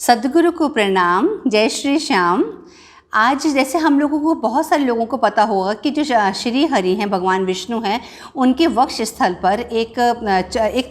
सद्गुरु को प्रणाम। जय श्री श्याम। आज जैसे हम लोगों को बहुत सारे लोगों को पता होगा कि जो श्री हरि हैं, भगवान विष्णु हैं, उनके वक्ष स्थल पर एक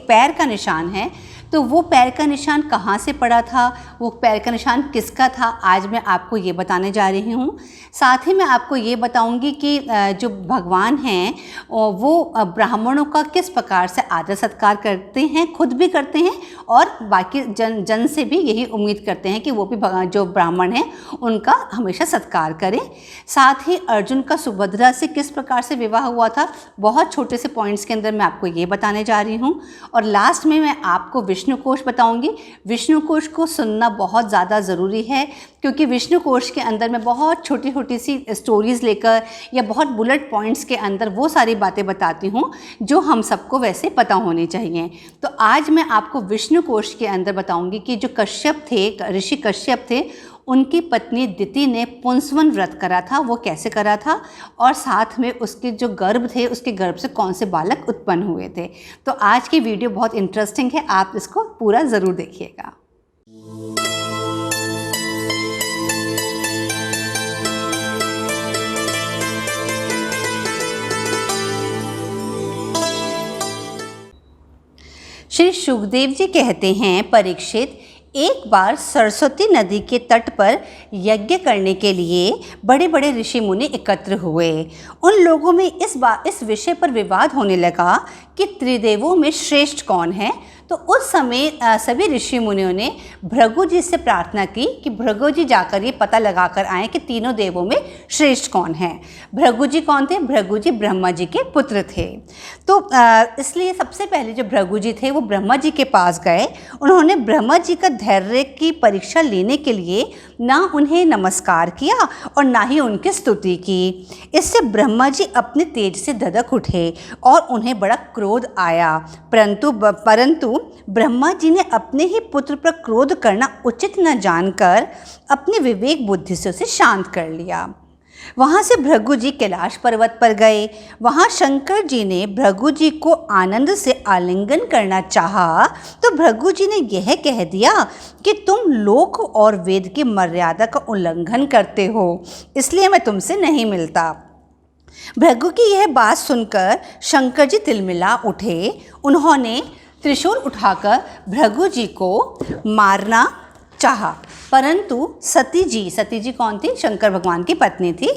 पैर का निशान है। तो वो पैर का निशान कहाँ से पड़ा था, वो पैर का निशान किसका था, आज मैं आपको ये बताने जा रही हूँ। साथ ही मैं आपको ये बताऊँगी कि जो भगवान हैं वो ब्राह्मणों का किस प्रकार से आदर सत्कार करते हैं, खुद भी करते हैं और बाकी जन से भी यही उम्मीद करते हैं कि वो भी जो ब्राह्मण हैं उनका हमेशा सत्कार करें। साथ ही अर्जुन का सुभद्रा से किस प्रकार से विवाह हुआ था, बहुत छोटे से पॉइंट्स के अंदर मैं आपको ये बताने जा रही हूँ। और लास्ट में मैं आपको विष्णु कोश बताऊंगी। विष्णु कोश को सुनना बहुत ज़्यादा ज़रूरी है, क्योंकि विष्णु कोश के अंदर मैं बहुत छोटी छोटी सी स्टोरीज़ लेकर या बहुत बुलेट पॉइंट्स के अंदर वो सारी बातें बताती हूँ जो हम सबको वैसे पता होनी चाहिए। तो आज मैं आपको विष्णु कोश के अंदर बताऊंगी कि जो कश्यप थे, ऋषि कश्यप थे, उनकी पत्नी दिति ने पुंसवन व्रत करा था, वो कैसे करा था, और साथ में उसके जो गर्भ थे, उसके गर्भ से कौन से बालक उत्पन्न हुए थे। तो आज की वीडियो बहुत इंटरेस्टिंग है, आप इसको पूरा ज़रूर देखिएगा। श्री सुखदेव जी कहते हैं, परीक्षित, एक बार सरस्वती नदी के तट पर यज्ञ करने के लिए बड़े बड़े ऋषि मुनि एकत्र हुए। उन लोगों में इस विषय पर विवाद होने लगा कि त्रिदेवों में श्रेष्ठ कौन है। तो उस समय सभी ऋषि मुनियों ने भृगु जी से प्रार्थना की कि भृगु जी जाकर ये पता लगा कर आए कि तीनों देवों में श्रेष्ठ कौन है। भृगु जी कौन थे? भृगु जी ब्रह्मा जी के पुत्र थे। तो इसलिए सबसे पहले जो भृगु जी थे वो ब्रह्मा जी के पास गए। उन्होंने ब्रह्मा जी का धैर्य की परीक्षा लेने के लिए ना उन्हें नमस्कार किया और ना ही उनकी स्तुति की। इससे ब्रह्मा जी अपने तेज से धधक उठे और उन्हें बड़ा क्रोध आया। परंतु ब्रह्मा जी ने अपने ही पुत्र पर क्रोध करना उचित न जानकर अपनी विवेक बुद्धि से उसे शांत कर लिया। वहाँ से भृगु जी कैलाश पर्वत पर गए। वहाँ शंकर जी ने भृगु जी को आनंद से आलिंगन करना चाहा तो भृगु जी ने यह कह दिया कि तुम लोक और वेद की मर्यादा का उल्लंघन करते हो, इसलिए मैं तुमसे नहीं मिलता। भृगु की यह बात सुनकर शंकर जी तिलमिला उठे। उन्होंने त्रिशूल उठाकर भृगु जी को मारना चाहा, परंतु सती जी कौन थी? शंकर भगवान की पत्नी थी।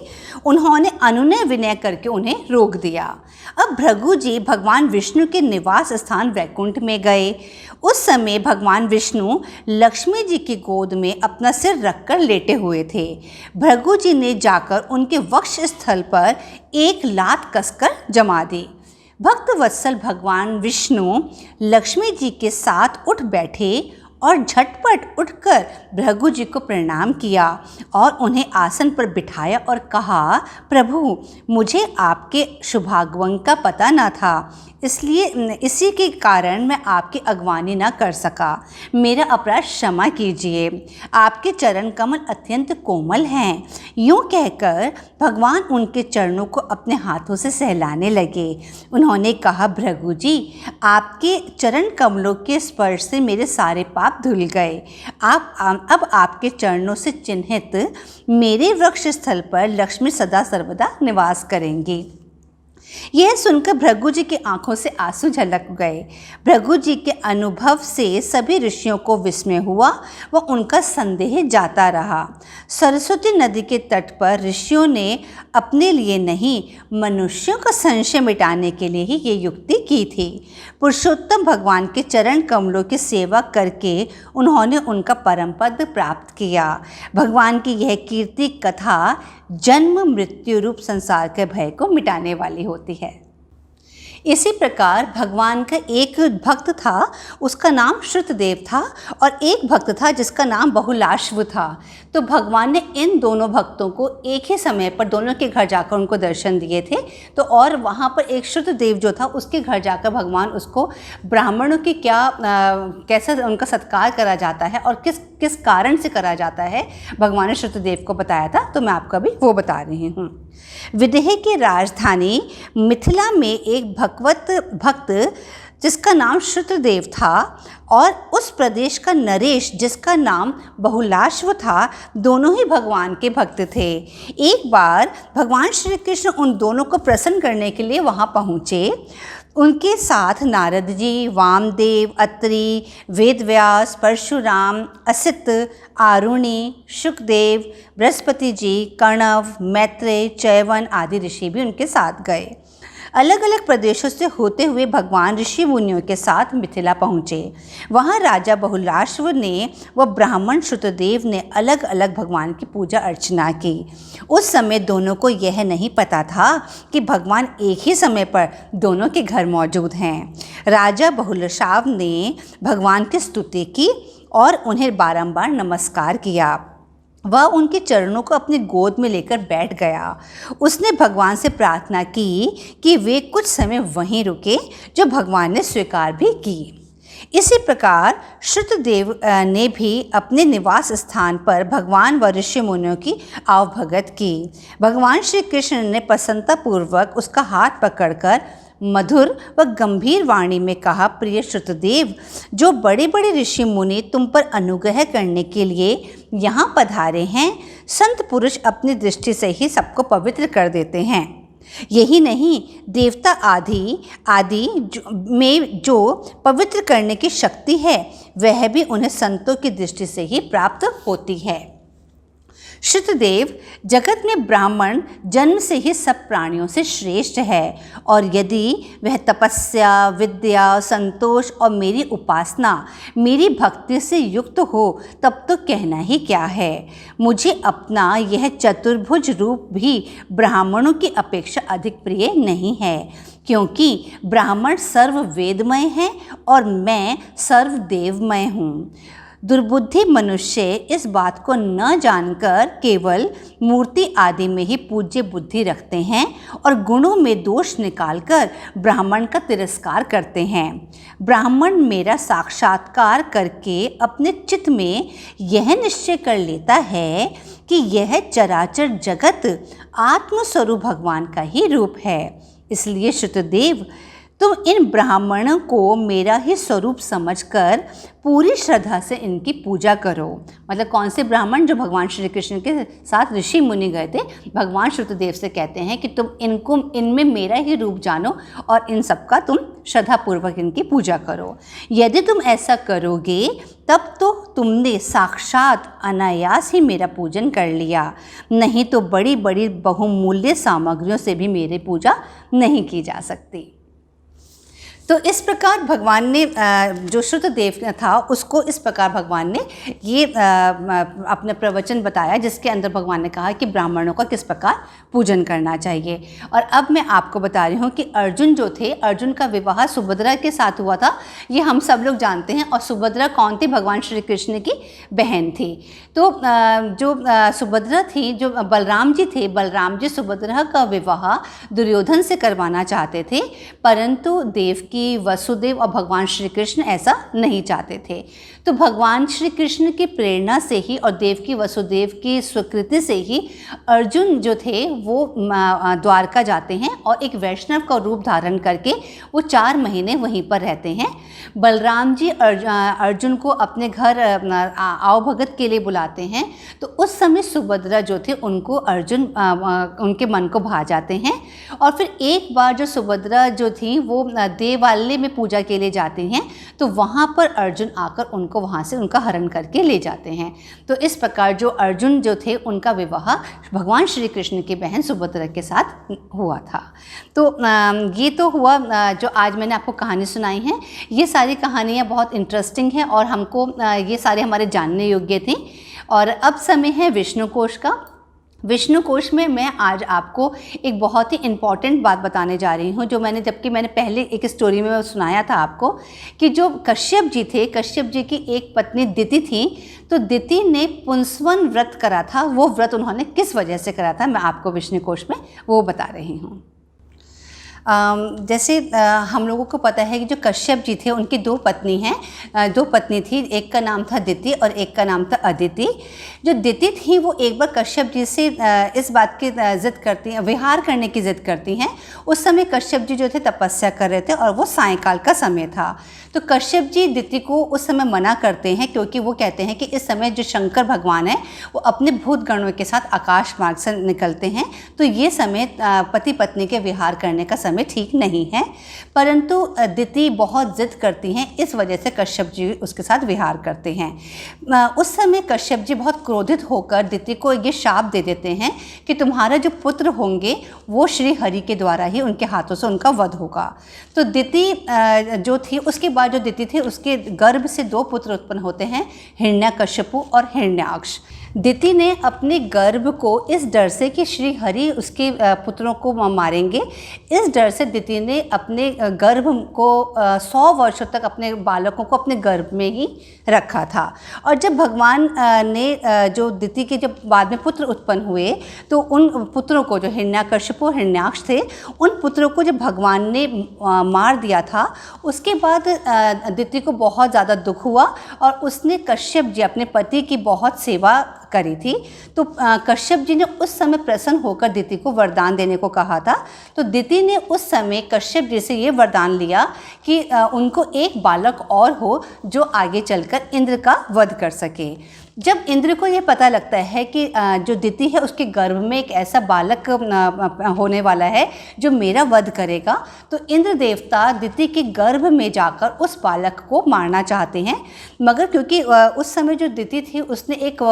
उन्होंने अनुनय विनय करके उन्हें रोक दिया। अब भृगु जी भगवान विष्णु के निवास स्थान वैकुंठ में गए। उस समय भगवान विष्णु लक्ष्मी जी की गोद में अपना सिर रखकर लेटे हुए थे। भृगु जी ने जाकर उनके वक्ष स्थल पर एक लात कसकर जमा दी। भक्त वत्सल भगवान विष्णु लक्ष्मी जी के साथ उठ बैठे और झटपट उठकर भृगु जी को प्रणाम किया और उन्हें आसन पर बिठाया और कहा, प्रभु, मुझे आपके शुभागमन का पता न था, इसलिए इसी के कारण मैं आपकी अगवानी न कर सका। मेरा अपराध क्षमा कीजिए। आपके चरण कमल अत्यंत कोमल हैं। यूँ कहकर भगवान उनके चरणों को अपने हाथों से सहलाने लगे। उन्होंने कहा, भृगु जी, आपके चरण कमलों के स्पर्श से मेरे सारे पाप धुल गए। अब आपके चरणों से चिन्हित मेरे वृक्ष स्थल पर लक्ष्मी सदा सर्वदा निवास करेंगी। यह सुनकर भृगु जी की आंखों से आंसू झलक गए। भृगु जी के अनुभव से सभी ऋषियों को विस्मय हुआ व उनका संदेह जाता रहा। सरस्वती नदी के तट पर ऋषियों ने अपने लिए नहीं, मनुष्यों का संशय मिटाने के लिए ही ये युक्ति की थी। पुरुषोत्तम भगवान के चरण कमलों की सेवा करके उन्होंने उनका परम पद प्राप्त किया। भगवान की यह कीर्ति कथा जन्म मृत्यु रूप संसार के भय को मिटाने वाली होती है। इसी प्रकार भगवान का एक भक्त था, उसका नाम श्रुतदेव था, और एक भक्त था जिसका नाम बहुलाश्व था। तो भगवान ने इन दोनों भक्तों को एक ही समय पर दोनों के घर जाकर उनको दर्शन दिए थे। तो और वहाँ पर एक श्रुतदेव जो था, उसके घर जाकर भगवान उसको ब्राह्मणों की कैसे उनका सत्कार करा जाता है और किस कारण से करा जाता है, भगवान ने श्रुतदेव को बताया था। तो मैं आपको अभी वो बता रही हूँ। विदेह की राजधानी मिथिला में एक भक्त जिसका नाम श्रुतदेव था, और उस प्रदेश का नरेश जिसका नाम बहुलाश्व था, दोनों ही भगवान के भक्त थे। एक बार भगवान श्री कृष्ण उन दोनों को प्रसन्न करने के लिए वहाँ पहुँचे। उनके साथ नारद जी, वामदेव, अत्रि, वेदव्यास, परशुराम, असित, आरुणि, शुकदेव, बृहस्पति जी, कणव, मैत्रेय, च्यवन आदि ऋषि भी उनके साथ गए। अलग अलग प्रदेशों से होते हुए भगवान ऋषि मुनियों के साथ मिथिला पहुँचे। वहाँ राजा बहुलाश्व ने व ब्राह्मण श्रुतदेव ने अलग अलग भगवान की पूजा अर्चना की। उस समय दोनों को यह नहीं पता था कि भगवान एक ही समय पर दोनों के घर मौजूद हैं। राजा बहुलाश्व ने भगवान की स्तुति की और उन्हें बारंबार नमस्कार किया। वह उनके चरणों को अपनी गोद में लेकर बैठ गया। उसने भगवान से प्रार्थना की कि वे कुछ समय वहीं रुके, जो भगवान ने स्वीकार भी की। इसी प्रकार श्रुतदेव ने भी अपने निवास स्थान पर भगवान व ऋषि मुनियों की आवभगत की। भगवान श्री कृष्ण ने प्रसन्नतापूर्वक उसका हाथ पकड़कर मधुर व गंभीर वाणी में कहा, प्रिय श्रुतदेव, जो बड़े बड़े ऋषि मुनि तुम पर अनुग्रह करने के लिए यहाँ पधारे हैं, संत पुरुष अपनी दृष्टि से ही सबको पवित्र कर देते हैं। यही नहीं, देवता आदि में जो पवित्र करने की शक्ति है, वह भी उन्हें संतों की दृष्टि से ही प्राप्त होती है। श्रुतदेव, जगत में ब्राह्मण जन्म से ही सब प्राणियों से श्रेष्ठ है, और यदि वह तपस्या, विद्या, संतोष और मेरी उपासना, मेरी भक्ति से युक्त हो, तब तो कहना ही क्या है। मुझे अपना यह चतुर्भुज रूप भी ब्राह्मणों की अपेक्षा अधिक प्रिय नहीं है, क्योंकि ब्राह्मण सर्व वेदमय हैं और मैं सर्व देवमय हूँ। दुर्बुद्धि मनुष्य इस बात को न जानकर केवल मूर्ति आदि में ही पूज्य बुद्धि रखते हैं और गुणों में दोष निकालकर ब्राह्मण का तिरस्कार करते हैं। ब्राह्मण मेरा साक्षात्कार करके अपने चित्त में यह निश्चय कर लेता है कि यह चराचर जगत आत्मस्वरूप भगवान का ही रूप है। इसलिए श्रुतदेव, तुम इन ब्राह्मणों को मेरा ही स्वरूप समझकर पूरी श्रद्धा से इनकी पूजा करो। मतलब कौन से ब्राह्मण? जो भगवान श्री कृष्ण के साथ ऋषि मुनि गए थे, भगवान श्रुतदेव से कहते हैं कि तुम इनमें मेरा ही रूप जानो और इन सब का तुम श्रद्धापूर्वक इनकी पूजा करो। यदि तुम ऐसा करोगे तब तो तुमने साक्षात अनायास ही मेरा पूजन कर लिया, नहीं तो बड़ी बड़ी बहुमूल्य सामग्रियों से भी मेरी पूजा नहीं की जा सकती। तो इस प्रकार भगवान ने जो श्रुतदेव था उसको इस प्रकार भगवान ने ये अपने प्रवचन बताया, जिसके अंदर भगवान ने कहा कि ब्राह्मणों का किस प्रकार पूजन करना चाहिए। और अब मैं आपको बता रही हूँ कि अर्जुन जो थे, अर्जुन का विवाह सुभद्रा के साथ हुआ था, ये हम सब लोग जानते हैं। और सुभद्रा कौन थी? भगवान श्री कृष्ण की बहन थी। तो जो सुभद्रा थी, जो बलराम जी थे, बलराम जी सुभद्रा का विवाह दुर्योधन से करवाना चाहते थे, परंतु देव कि वसुदेव और भगवान श्री कृष्ण ऐसा नहीं चाहते थे। तो भगवान श्री कृष्ण की प्रेरणा से ही और देव की वसुदेव की स्वीकृति से ही अर्जुन जो थे वो द्वारका जाते हैं और एक वैष्णव का रूप धारण करके वो 4 महीने वहीं पर रहते हैं। बलराम जी अर्जुन को अपने घर आवभगत के लिए बुलाते हैं। तो उस समय सुभद्रा जो थे उनको अर्जुन उनके मन को भा जाते हैं। और फिर एक बार जो सुभद्रा जो थी वो देवालय में पूजा के लिए जाती हैं, तो वहाँ पर अर्जुन आकर उनको वहाँ से उनका हरण करके ले जाते हैं। तो इस प्रकार जो अर्जुन जो थे उनका विवाह भगवान श्री कृष्ण की बहन सुभद्रा के साथ हुआ था। तो ये तो हुआ जो आज मैंने आपको कहानी सुनाई है। ये सारी कहानियाँ बहुत इंटरेस्टिंग हैं और हमको ये सारे हमारे जानने योग्य थी। और अब समय है विष्णु कोश का। विष्णु कोश में मैं आज आपको एक बहुत ही इम्पॉर्टेंट बात बताने जा रही हूँ, जो जबकि मैंने पहले एक स्टोरी में सुनाया था आपको कि जो कश्यप जी थे, कश्यप जी की एक पत्नी दिति थी। तो दिति ने पुंसवन व्रत करा था। वो व्रत उन्होंने किस वजह से करा था, मैं आपको विष्णु कोश में वो बता रही हूँ। जैसे हम लोगों को पता है कि जो कश्यप जी थे उनकी दो पत्नी हैं, दो पत्नी थी, एक का नाम था दिति और एक का नाम था अदिति। जो दिति थी वो एक बार कश्यप जी से इस बात की ज़िद करती हैं, विहार करने की ज़िद करती हैं। उस समय कश्यप जी जो थे तपस्या कर रहे थे और वो सायंकाल का समय था। तो कश्यप जी दिति को उस समय मना करते हैं, क्योंकि वो कहते हैं कि इस समय जो शंकर भगवान है वो अपने भूत गणों के साथ आकाश मार्ग से निकलते हैं, तो ये समय पति पत्नी के विहार करने का समय ठीक नहीं है। परंतु दिति बहुत जिद करती हैं, इस वजह से कश्यप जी उसके साथ विहार करते हैं। उस समय कश्यप जी बहुत क्रोधित होकर दिति को ये शाप दे देते हैं कि तुम्हारा जो पुत्र होंगे वो श्री हरि के द्वारा ही उनके हाथों से उनका वध होगा। तो दिति जो थी, उसके बाद जो दिति थी उसके गर्भ से दो पुत्र उत्पन्न होते हैं, हिरण्यकश्यपु और हिरण्याक्ष। दिति ने अपने गर्भ को इस डर से कि श्री हरि उसके पुत्रों को मारेंगे, इस डर से दिति ने अपने गर्भ को 100 वर्षों तक अपने बालकों को अपने गर्भ में ही रखा था। और जब भगवान ने जो दिति के जब बाद में पुत्र उत्पन्न हुए तो उन पुत्रों को, जो हिरण्यकश्यप और हिरण्याक्ष थे, उन पुत्रों को जब भगवान ने मार दिया था, उसके बाद दिति को बहुत ज़्यादा दुख हुआ और उसने कश्यप जी अपने पति की बहुत सेवा करी थी। तो कश्यप जी ने उस समय प्रसन्न होकर दिति को वरदान देने को कहा था। तो दिति ने उस समय कश्यप जी से ये वरदान लिया कि उनको एक बालक और हो जो आगे चलकर इंद्र का वध कर सके। जब इंद्र को ये पता लगता है कि जो दिति है उसके गर्भ में एक ऐसा बालक होने वाला है जो मेरा वध करेगा, तो इंद्र देवता दिति के गर्भ में जाकर उस बालक को मारना चाहते हैं। मगर क्योंकि उस समय जो दिति थी उसने एक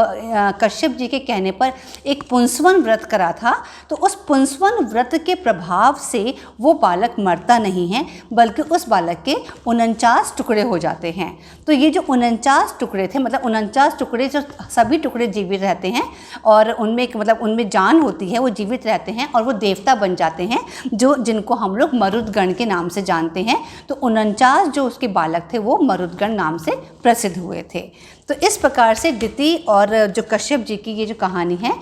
कश्यप जी के कहने पर एक पुंसवन व्रत करा था, तो उस पुंसवन व्रत के प्रभाव से वो बालक मरता नहीं है, बल्कि उस बालक के 49 टुकड़े हो जाते हैं। तो ये जो 49 टुकड़े थे, मतलब 49 टुकड़े, जो सभी टुकड़े जीवित रहते हैं और उनमें मतलब उनमें जान होती है, वो जीवित रहते हैं और वो देवता बन जाते हैं, जो जिनको हम लोग मरुदगण के नाम से जानते हैं। तो 49 जो उसके बालक थे वो मरुदगण नाम से प्रसिद्ध हुए थे। तो इस प्रकार से दिति और जो कश्यप जी की ये जो कहानी है,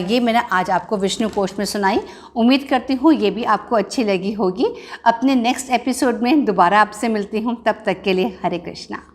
ये मैंने आज आपको विष्णु कोश में सुनाई। उम्मीद करती हूँ ये भी आपको अच्छी लगी होगी। अपने नेक्स्ट एपिसोड में दोबारा आपसे मिलती हूँ, तब तक के लिए हरे कृष्णा।